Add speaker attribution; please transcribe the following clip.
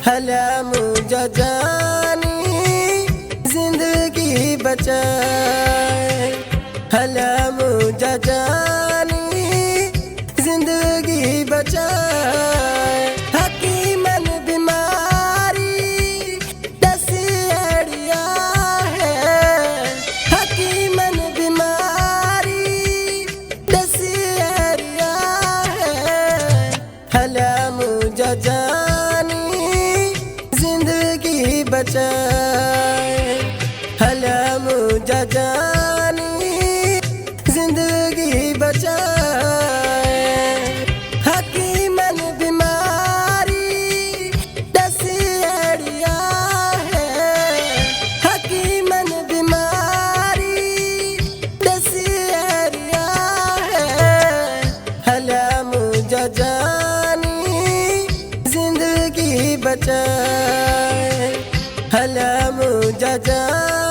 Speaker 1: हला मुझा जानी जिंदगी बचाए, हला मुझा जानी जिंदगी बचाए। हकीमन बीमारी दसिया है, हकीमन बीमारी दसिया है। हला मुझा जानी जिंदगी बचाए, हला मुझा जानी जिंदगी बचाए। हकीमन बीमारी दसिया है, हकीमन बीमारी दसिया है। हला मुझा जानी जिंदगी बचाए, हला मुझा जानी